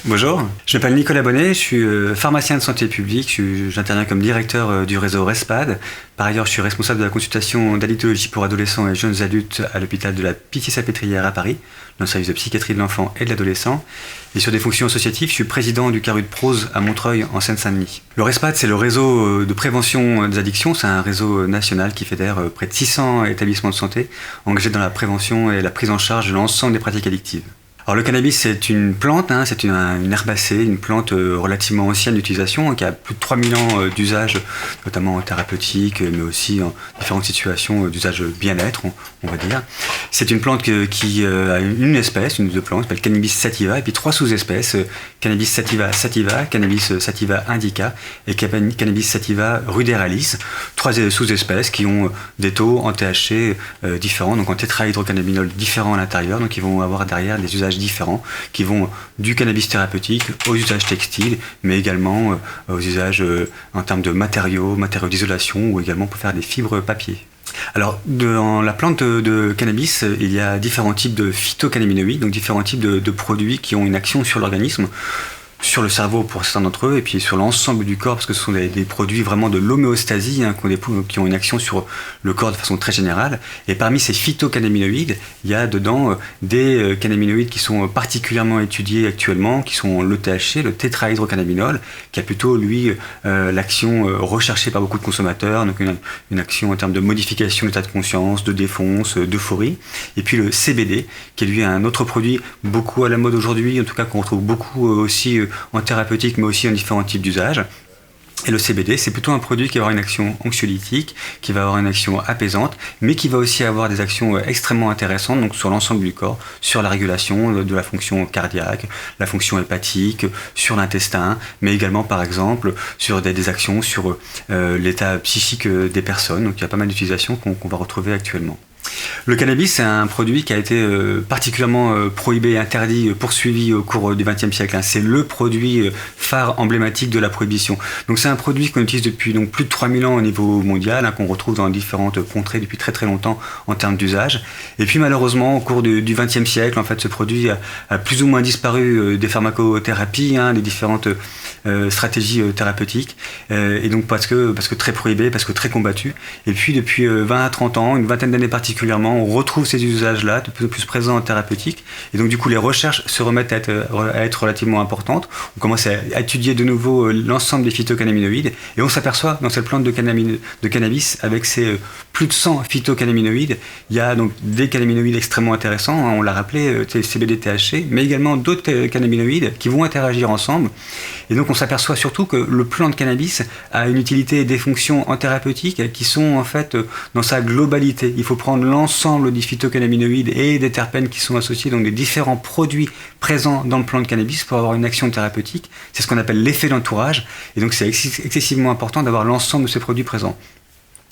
Bonjour, je m'appelle Nicolas Bonnet, je suis pharmacien de santé publique, j'interviens comme directeur du réseau RESPAD. Par ailleurs, je suis responsable de la consultation d'addictologie pour adolescents et jeunes adultes à l'hôpital de la Pitié-Salpêtrière à Paris, dans le service de psychiatrie de l'enfant et de l'adolescent. Et sur des fonctions associatives, je suis président du Carré de Prose à Montreuil, en Seine-Saint-Denis. Le RESPAD, c'est le réseau de prévention des addictions, c'est un réseau national qui fédère près de 600 établissements de santé engagés dans la prévention et la prise en charge de l'ensemble des pratiques addictives. Alors le cannabis, c'est une plante, c'est une herbacée, une plante relativement ancienne d'utilisation, qui a plus de 3000 ans d'usage, notamment thérapeutique, mais aussi en différentes situations d'usage bien-être, on va dire. C'est une plante qui a une espèce, une de plantes, qui s'appelle Cannabis sativa, et puis 3 sous-espèces, Cannabis sativa sativa, Cannabis sativa indica et Cannabis sativa ruderalis. 3 sous-espèces qui ont des taux en THC différents, donc en tétrahydrocannabinol différents à l'intérieur, donc ils vont avoir derrière des usages différents qui vont du cannabis thérapeutique aux usages textiles, mais également aux usages en termes de matériaux d'isolation ou également pour faire des fibres papier. Alors, dans la plante de cannabis, il y a différents types de phytocannabinoïdes, donc différents types de produits qui ont une action sur l'organisme, sur le cerveau pour certains d'entre eux, et puis sur l'ensemble du corps, parce que ce sont des produits vraiment de l'homéostasie, qui ont une action sur le corps de façon très générale. Et parmi ces phytocannabinoïdes, il y a dedans des cannabinoïdes qui sont particulièrement étudiés actuellement, qui sont le THC, le tétrahydrocannabinol, qui a plutôt, lui, l'action recherchée par beaucoup de consommateurs, donc une action en termes de modification de l'état de conscience, de défonce, d'euphorie. Et puis le CBD, qui est lui un autre produit beaucoup à la mode aujourd'hui, en tout cas qu'on retrouve beaucoup aussi en thérapeutique, mais aussi en différents types d'usages. Et le CBD, c'est plutôt un produit qui va avoir une action anxiolytique, qui va avoir une action apaisante, mais qui va aussi avoir des actions extrêmement intéressantes, donc sur l'ensemble du corps, sur la régulation de la fonction cardiaque, la fonction hépatique, sur l'intestin, mais également par exemple sur des actions sur l'état psychique des personnes. Donc il y a pas mal d'utilisations qu'on va retrouver actuellement. Le cannabis, c'est un produit qui a été particulièrement prohibé, interdit, poursuivi au cours du XXe siècle. C'est le produit phare emblématique de la prohibition. Donc c'est un produit qu'on utilise depuis plus de 3000 ans au niveau mondial, qu'on retrouve dans différentes contrées depuis très très longtemps en termes d'usage. Et puis malheureusement, au cours du XXe siècle, en fait, ce produit a plus ou moins disparu des pharmacothérapies, des différentes stratégies thérapeutiques. Et donc parce que très prohibé, parce que très combattu. Et puis depuis 20 à 30 ans, une vingtaine d'années particulièrement, on retrouve ces usages-là de plus en plus présents en thérapeutique. Et donc du coup, les recherches se remettent à être relativement importantes. On commence à étudier de nouveau l'ensemble des phytocannabinoïdes. Et on s'aperçoit dans cette plante de cannabis, avec ces plus de 100 phytocannabinoïdes, il y a donc des cannabinoïdes extrêmement intéressants, on l'a rappelé, CBD, THC, mais également d'autres cannabinoïdes qui vont interagir ensemble. Et donc on s'aperçoit surtout que le plant de cannabis a une utilité et des fonctions en thérapeutique qui sont en fait dans sa globalité. Il faut prendre l'ensemble des phytocannabinoïdes et des terpènes qui sont associés, donc des différents produits présents dans le plant de cannabis pour avoir une action thérapeutique. C'est ce qu'on appelle l'effet d'entourage. Et donc c'est excessivement important d'avoir l'ensemble de ces produits présents.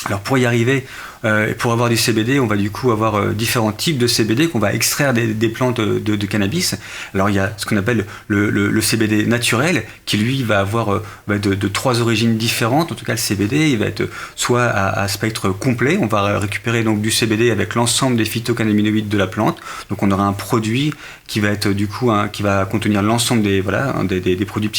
Alors pour y arriver, et pour avoir du CBD, on va du coup avoir différents types de CBD qu'on va extraire des plantes de cannabis. Alors il y a ce qu'on appelle le CBD naturel, qui lui va avoir de 3 origines différentes. En tout cas, le CBD, il va être soit à spectre complet, on va récupérer donc du CBD avec l'ensemble des phytocannabinoïdes de la plante. Donc on aura un produit qui va être du coup qui va contenir l'ensemble des produits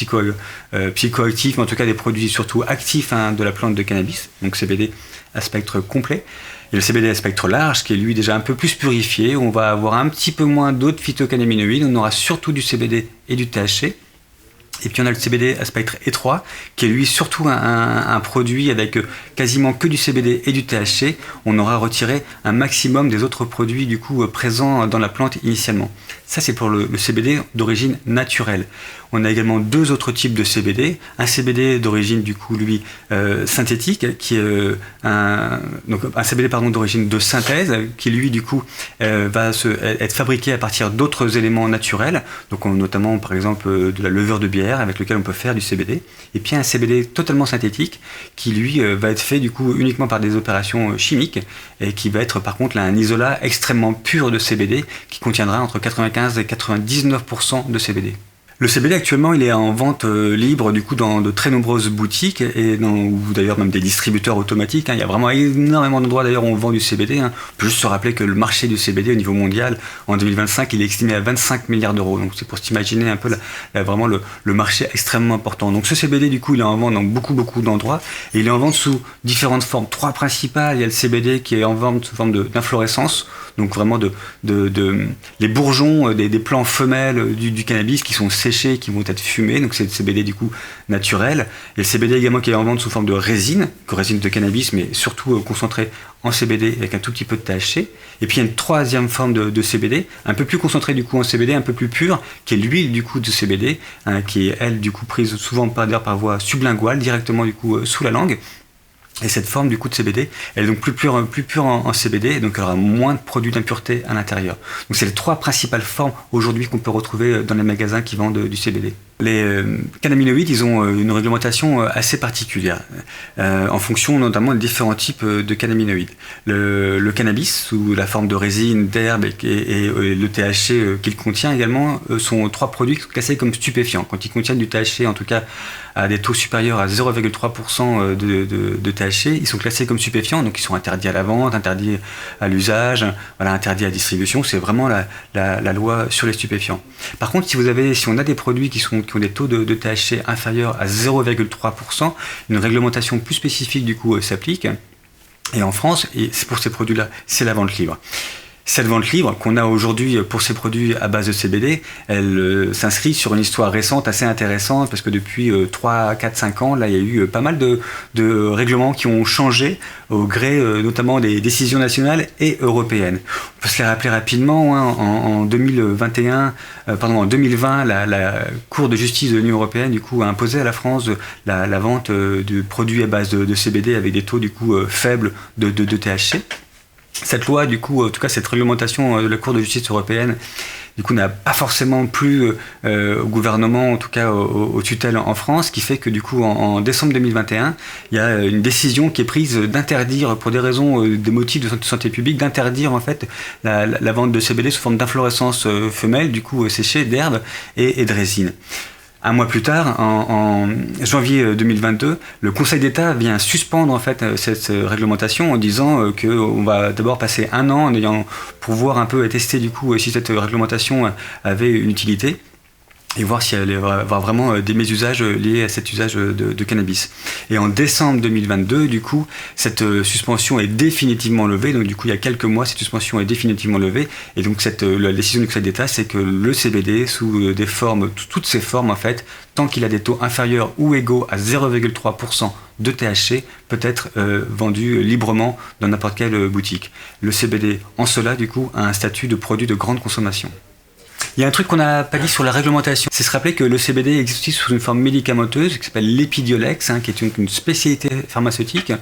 psychoactifs, mais en tout cas des produits surtout actifs de la plante de cannabis. Donc CBD à spectre complet. Et le CBD à spectre large, qui est lui déjà un peu plus purifié, où on va avoir un petit peu moins d'autres phytocannabinoïdes, on aura surtout du CBD et du THC. Et puis on a le CBD à spectre étroit, qui est lui surtout un produit avec quasiment que du CBD et du THC. On aura retiré un maximum des autres produits du coup présents dans la plante initialement. Ça c'est pour le CBD d'origine naturelle. On a également 2 autres types de CBD. Un CBD d'origine du coup lui synthétique, qui est un CBD d'origine de synthèse, qui lui du coup va être fabriqué à partir d'autres éléments naturels. Donc notamment par exemple de la levure de bière avec lequel on peut faire du CBD. Et puis un CBD totalement synthétique qui lui va être fait du coup uniquement par des opérations chimiques et qui va être par contre là un isolat extrêmement pur de CBD qui contiendra entre 95 et 99% de CBD. Le CBD actuellement, il est en vente libre du coup dans de très nombreuses boutiques ou d'ailleurs même des distributeurs automatiques. Il y a vraiment énormément d'endroits d'ailleurs où on vend du CBD. On peut juste se rappeler que le marché du CBD au niveau mondial en 2025, il est estimé à 25 milliards d'euros. Donc c'est pour s'imaginer un peu vraiment le marché extrêmement important. Donc ce CBD du coup, il est en vente dans beaucoup d'endroits et il est en vente sous différentes formes. 3 principales. Il y a le CBD qui est en vente sous forme d'inflorescence. Donc vraiment les bourgeons des plants femelles du cannabis qui sont séchés, qui vont être fumés. Donc c'est le CBD du coup naturel. Il y a le CBD également qui est en vente sous forme de résine de cannabis, mais surtout concentré en CBD avec un tout petit peu de THC. Et puis il y a une 3e forme de CBD, un peu plus concentrée du coup en CBD, un peu plus pure, qui est l'huile du coup de CBD, qui est elle du coup prise souvent par voie sublinguale, directement du coup sous la langue. Et cette forme du coup de CBD, elle est donc plus pure en CBD, donc elle aura moins de produits d'impureté à l'intérieur. Donc c'est les 3 principales formes aujourd'hui qu'on peut retrouver dans les magasins qui vendent du CBD. Les cannabinoïdes, ils ont une réglementation assez particulière, en fonction notamment des différents types de cannabinoïdes. Le cannabis, sous la forme de résine, d'herbe et le THC qu'il contient également, sont 3 produits classés comme stupéfiants. Quand ils contiennent du THC, en tout cas à des taux supérieurs à 0,3% de THC, ils sont classés comme stupéfiants, donc ils sont interdits à la vente, interdits à l'usage, interdits à la distribution. C'est vraiment la loi sur les stupéfiants. Par contre, si on a des produits qui ont des taux de THC inférieurs à 0,3%, une réglementation plus spécifique du coup s'applique. Et en France, et c'est pour ces produits-là, c'est la vente libre. Cette vente libre qu'on a aujourd'hui pour ces produits à base de CBD, elle s'inscrit sur une histoire récente assez intéressante parce que depuis 3, 4, 5 ans, là, il y a eu pas mal de règlements qui ont changé au gré notamment des décisions nationales et européennes. On peut se les rappeler rapidement. En 2020, la Cour de justice de l'Union européenne du coup a imposé à la France la vente de produits à base de CBD avec des taux du coup faibles de THC. Cette loi, du coup, en tout cas cette réglementation de la Cour de justice européenne, du coup, n'a pas forcément plu au gouvernement, en tout cas aux tutelles en France, qui fait que du coup, en décembre 2021, il y a une décision qui est prise d'interdire, pour des raisons, des motifs de santé publique, d'interdire en fait la vente de CBD sous forme d'inflorescence femelle, du coup séchée, d'herbe et de résine. Un mois plus tard, en janvier 2022, le Conseil d'État vient suspendre en fait cette réglementation en disant qu'on va d'abord passer 1 an pour voir un peu et tester du coup si cette réglementation avait une utilité et voir si elle allait avoir vraiment des mésusages liés à cet usage de cannabis. Et en décembre 2022, du coup, cette suspension est définitivement levée. Donc du coup, il y a quelques mois, cette suspension est définitivement levée. Et donc la décision du Conseil d'État, c'est que le CBD, sous des formes, toutes ces formes en fait, tant qu'il a des taux inférieurs ou égaux à 0,3% de THC, peut être vendu librement dans n'importe quelle boutique. Le CBD, en cela, du coup, a un statut de produit de grande consommation. Il y a un truc qu'on n'a pas dit sur la réglementation, c'est se rappeler que le CBD existe aussi sous une forme médicamenteuse qui s'appelle l'Epidiolex, qui est une spécialité pharmaceutique,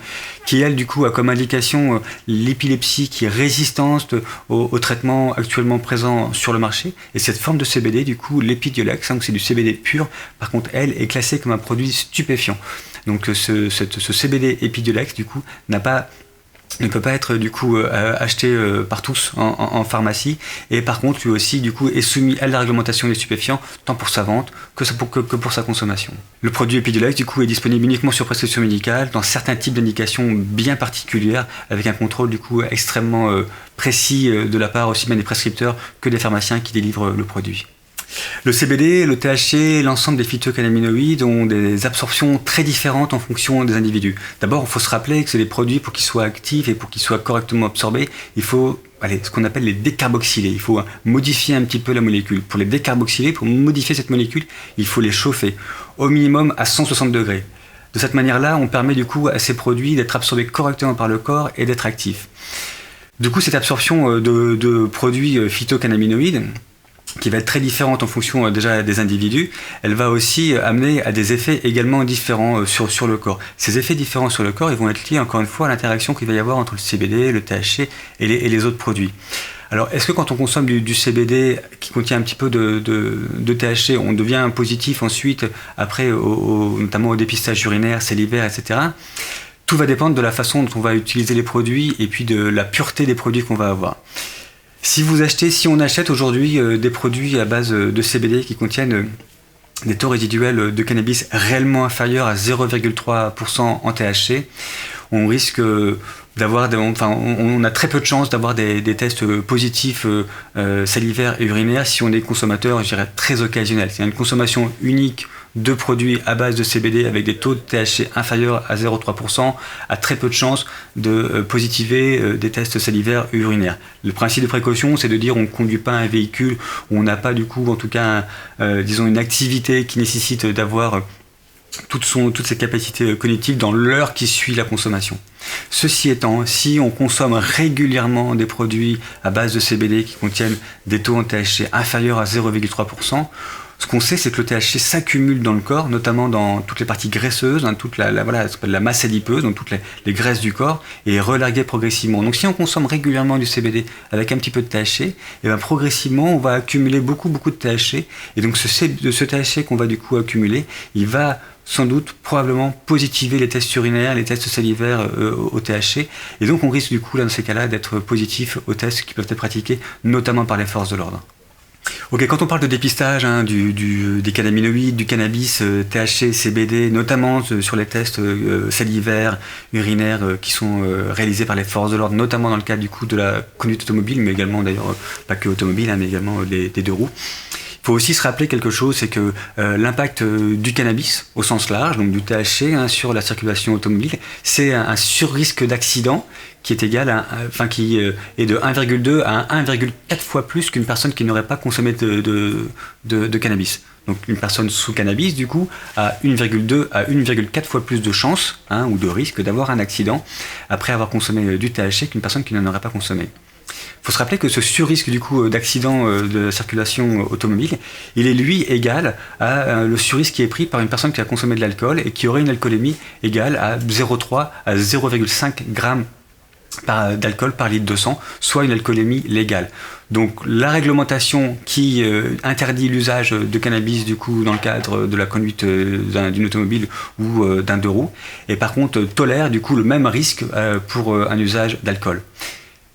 qui elle du coup a comme indication l'épilepsie qui est résistante au traitement actuellement présent sur le marché. Et cette forme de CBD du coup, l'Epidiolex, donc c'est du CBD pur, par contre elle est classée comme un produit stupéfiant. Donc ce CBD Epidiolex du coup ne peut pas être du coup acheté par tous en pharmacie et par contre lui aussi du coup est soumis à la réglementation des stupéfiants tant pour sa vente que pour sa consommation. Le produit Epidiolex du coup est disponible uniquement sur prescription médicale dans certains types d'indications bien particulières avec un contrôle du coup extrêmement précis de la part aussi bien des prescripteurs que des pharmaciens qui délivrent le produit. Le CBD, le THC, l'ensemble des phytocannabinoïdes ont des absorptions très différentes en fonction des individus. D'abord, il faut se rappeler que c'est des produits, pour qu'ils soient actifs et pour qu'ils soient correctement absorbés, il faut ce qu'on appelle les décarboxyler. Il faut modifier un petit peu la molécule. Pour les décarboxyler, pour modifier cette molécule, il faut les chauffer au minimum à 160 degrés. De cette manière-là, on permet du coup à ces produits d'être absorbés correctement par le corps et d'être actifs. Du coup, cette absorption de produits phytocannabinoïdes, qui va être très différente en fonction déjà des individus, elle va aussi amener à des effets également différents sur le corps. Ces effets différents sur le corps, ils vont être liés encore une fois à l'interaction qu'il va y avoir entre le CBD, le THC et les autres produits. Alors, est-ce que quand on consomme du CBD qui contient un petit peu de THC, on devient positif ensuite, après, notamment au dépistage urinaire, salivaire, etc. Tout va dépendre de la façon dont on va utiliser les produits et puis de la pureté des produits qu'on va avoir. Si on achète aujourd'hui des produits à base de CBD qui contiennent des taux résiduels de cannabis réellement inférieurs à 0,3% en THC, on risque on a très peu de chances d'avoir des tests positifs salivaires et urinaires si on est consommateur, je dirais, très occasionnel. C'est une consommation unique de produits à base de CBD avec des taux de THC inférieurs à 0,3% a très peu de chances de positiver des tests salivaires et urinaires. Le principe de précaution, c'est de dire on ne conduit pas un véhicule où on n'a pas du coup, en tout cas, disons une activité qui nécessite d'avoir toutes ses capacités cognitives dans l'heure qui suit la consommation. Ceci étant, si on consomme régulièrement des produits à base de CBD qui contiennent des taux en THC inférieurs à 0,3%, ce qu'on sait, c'est que le THC s'accumule dans le corps, notamment dans toutes les parties graisseuses, hein, toute la masse adipeuse, donc toutes les graisses du corps, et est relargué progressivement. Donc si on consomme régulièrement du CBD avec un petit peu de THC, et bien progressivement, on va accumuler beaucoup de THC, et donc ce THC qu'on va du coup accumuler, il va sans doute, probablement positiver les tests urinaires, les tests salivaires au THC, et donc on risque du coup, là, dans ces cas-là, d'être positif aux tests qui peuvent être pratiqués, notamment par les forces de l'ordre. Ok, quand on parle de dépistage des cannabinoïdes, du cannabis, THC, CBD, notamment sur les tests salivaires, urinaires qui sont réalisés par les forces de l'ordre, notamment dans le cadre du coup de la conduite automobile, mais également d'ailleurs pas que automobile, hein, mais également des deux roues. Il faut aussi se rappeler quelque chose, c'est que l'impact du cannabis au sens large, donc du THC sur la circulation automobile, c'est un surrisque d'accident qui est égal qui est de 1,2 à 1,4 fois plus qu'une personne qui n'aurait pas consommé de cannabis. Donc une personne sous cannabis, du coup, a 1,2 à 1,4 fois plus de chances ou de risque d'avoir un accident après avoir consommé du THC qu'une personne qui n'en aurait pas consommé. Il faut se rappeler que ce surrisque du coup d'accident de la circulation automobile, il est lui égal à le surrisque qui est pris par une personne qui a consommé de l'alcool et qui aurait une alcoolémie égale à 0,3 à 0,5 grammes d'alcool par litre de sang, soit une alcoolémie légale. Donc la réglementation qui interdit l'usage de cannabis du coup dans le cadre de la conduite d'une automobile ou d'un deux roues, et par contre tolère du coup le même risque pour un usage d'alcool.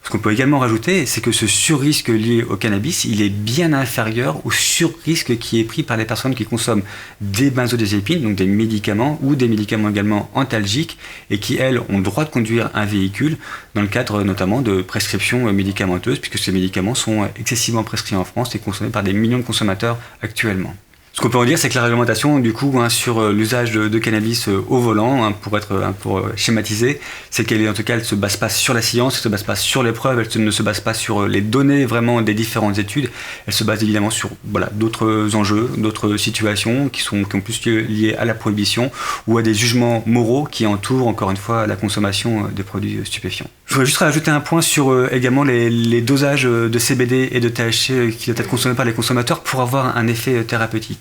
Ce qu'on peut également rajouter, c'est que ce surrisque lié au cannabis, il est bien inférieur au surrisque qui est pris par les personnes qui consomment des benzodiazépines, donc des médicaments ou des médicaments également antalgiques, et qui, elles, ont le droit de conduire un véhicule dans le cadre notamment de prescriptions médicamenteuses, puisque ces médicaments sont excessivement prescrits en France et consommés par des millions de consommateurs actuellement. Ce qu'on peut en dire, c'est que la réglementation, du coup, sur l'usage de cannabis au volant, pour schématiser, c'est qu'elle, en tout cas, elle se base pas sur la science, elle se base pas sur les preuves, elle ne se base pas sur les données vraiment des différentes études. Elle se base évidemment sur d'autres enjeux, d'autres situations qui sont plus liées à la prohibition ou à des jugements moraux qui entourent, encore une fois, la consommation des produits stupéfiants. Je voudrais juste rajouter un point sur également les dosages de CBD et de THC qui doivent être consommés par les consommateurs pour avoir un effet thérapeutique.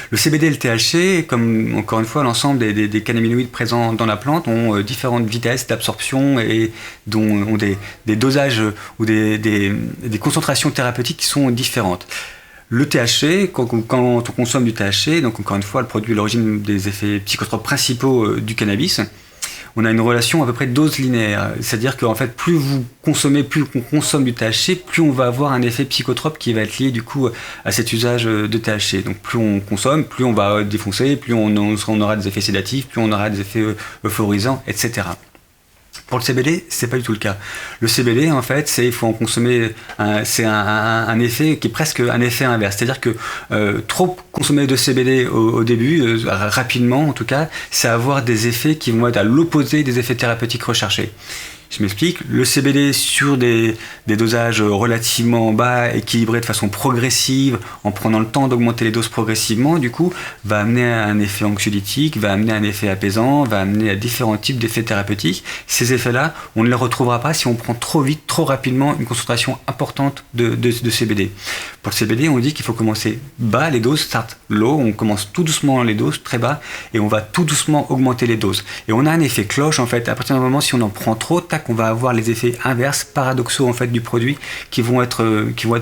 Le CBD et le THC, comme encore une fois l'ensemble des cannabinoïdes présents dans la plante, ont différentes vitesses d'absorption et ont des dosages ou des concentrations thérapeutiques qui sont différentes. Le THC, quand on consomme du THC, donc encore une fois le produit est l'origine des effets psychotropes principaux du cannabis, on a une relation à peu près dose linéaire. C'est-à-dire qu'en fait, plus vous consommez, plus on consomme du THC, plus on va avoir un effet psychotrope qui va être lié du coup à cet usage de THC. Donc plus on consomme, plus on va défoncer, plus on aura des effets sédatifs, plus on aura des effets euphorisants, etc. Pour le CBD, c'est pas du tout le cas. Le CBD, en fait, il faut en consommer. C'est un effet qui est presque un effet inverse. C'est-à-dire que trop consommer de CBD au début, rapidement en tout cas, c'est avoir des effets qui vont être à l'opposé des effets thérapeutiques recherchés. Je m'explique, le CBD sur des dosages relativement bas, équilibrés de façon progressive, en prenant le temps d'augmenter les doses progressivement, du coup, va amener à un effet anxiolytique, va amener à un effet apaisant, va amener à différents types d'effets thérapeutiques. Ces effets-là, on ne les retrouvera pas si on prend trop vite, trop rapidement une concentration importante de CBD. Pour le CBD, on dit qu'il faut commencer bas, les doses start low, on commence tout doucement les doses, très bas, et on va tout doucement augmenter les doses. Et on a un effet cloche, en fait, à partir du moment si on en prend trop, on va avoir les effets inverses, paradoxaux en fait du produit qui vont être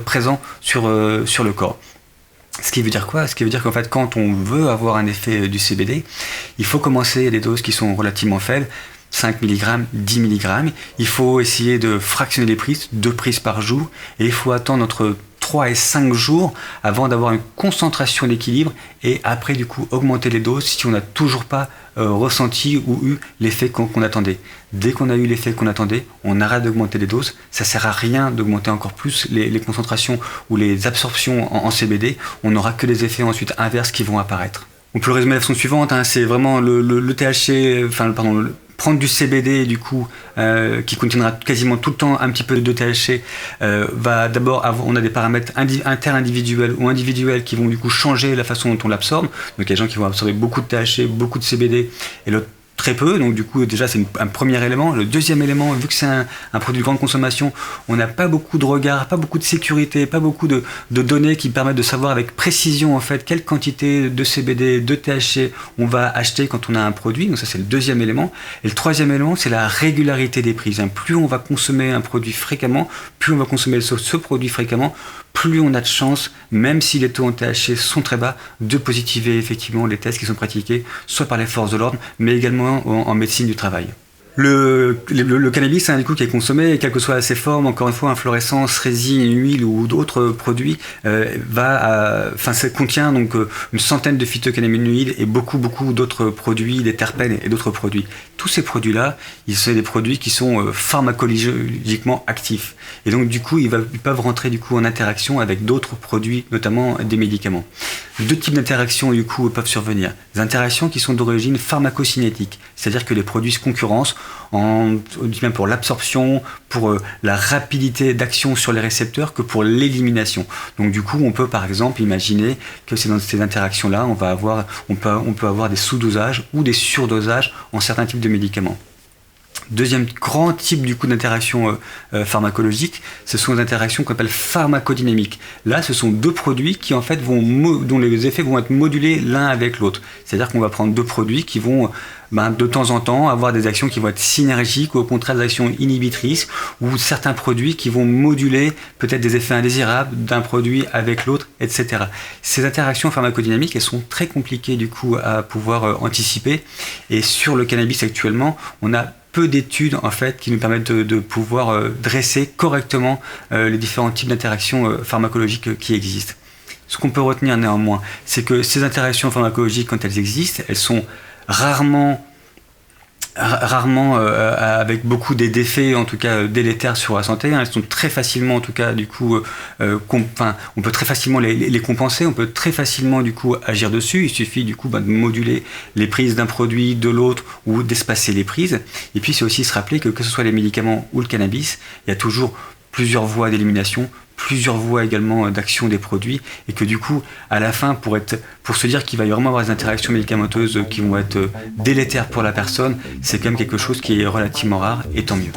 présents sur le corps. Ce qui veut dire quoi ? Ce qui veut dire qu'en fait, quand on veut avoir un effet du CBD, il faut commencer à des doses qui sont relativement faibles, 5 mg, 10 mg. Il faut essayer de fractionner les prises, 2 prises par jour, et il faut attendre entre 3 et 5 jours avant d'avoir une concentration d'équilibre et après du coup augmenter les doses si on n'a toujours pas ressenti ou eu l'effet qu'on attendait. Dès qu'on a eu l'effet qu'on attendait, on arrête d'augmenter les doses. Ça sert à rien d'augmenter encore plus les concentrations ou les absorptions en CBD. On n'aura que des effets ensuite inverses qui vont apparaître. On peut le résumer de la façon suivante, c'est vraiment le THC, prendre du CBD du coup qui contiendra quasiment tout le temps un petit peu de THC va d'abord on a des paramètres interindividuels ou individuels qui vont du coup changer la façon dont on l'absorbe. Donc il y a des gens qui vont absorber beaucoup de THC, beaucoup de CBD et l'autre très peu, donc du coup déjà c'est un premier élément. Le deuxième élément, vu que c'est un produit de grande consommation, on n'a pas beaucoup de regard, pas beaucoup de sécurité, pas beaucoup de données qui permettent de savoir avec précision en fait quelle quantité de CBD, de THC on va acheter quand on a un produit. Donc ça c'est le deuxième élément. Et le troisième élément, c'est la régularité des prises. Plus on va consommer un produit fréquemment, plus on va consommer ce produit fréquemment, plus on a de chances, même si les taux en THC sont très bas, de positiver effectivement les tests qui sont pratiqués, soit par les forces de l'ordre, mais également en médecine du travail. Le cannabis, c'est un coup qui est consommé, et quelles que soient ses formes, encore une fois, inflorescence, résine, huile ou d'autres produits, ça contient donc une centaine de phytocannabinoïdes et beaucoup d'autres produits, des terpènes et d'autres produits. Tous ces produits-là, sont des produits qui sont pharmacologiquement actifs. Et donc, du coup, ils peuvent rentrer du coup en interaction avec d'autres produits, notamment des médicaments. Deux types d'interactions, du coup, peuvent survenir. Des interactions qui sont d'origine pharmacocinétique, c'est-à-dire que les produits se concurrencent, bien pour l'absorption, pour la rapidité d'action sur les récepteurs que pour l'élimination. Donc du coup, on peut par exemple imaginer que c'est dans ces interactions-là, on peut avoir des sous-dosages ou des surdosages en certains types de médicaments. Deuxième grand type du coup d'interaction pharmacologique, ce sont les interactions qu'on appelle pharmacodynamiques. Là, ce sont deux produits qui en fait dont les effets vont être modulés l'un avec l'autre. C'est-à-dire qu'on va prendre deux produits qui vont de temps en temps avoir des actions qui vont être synergiques ou au contraire des actions inhibitrices, ou certains produits qui vont moduler peut-être des effets indésirables d'un produit avec l'autre, etc. Ces interactions pharmacodynamiques, elles sont très compliquées du coup à pouvoir anticiper, et sur le cannabis actuellement, on a peu d'études en fait qui nous permettent de pouvoir dresser correctement les différents types d'interactions pharmacologiques qui existent. Ce qu'on peut retenir néanmoins, c'est que ces interactions pharmacologiques, quand elles existent, elles sont rarement avec beaucoup d'effets en tout cas délétères sur la santé. Elles sont très facilement en tout cas du coup on peut très facilement les compenser, on peut très facilement du coup agir dessus. Il suffit du coup de moduler les prises d'un produit, de l'autre, ou d'espacer les prises. Et puis c'est aussi se rappeler que ce soit les médicaments ou le cannabis, il y a toujours plusieurs voies d'élimination, plusieurs voies également d'action des produits, et que du coup, à la fin, pour se dire qu'il va y vraiment avoir des interactions médicamenteuses qui vont être délétères pour la personne, c'est quand même quelque chose qui est relativement rare, et tant mieux.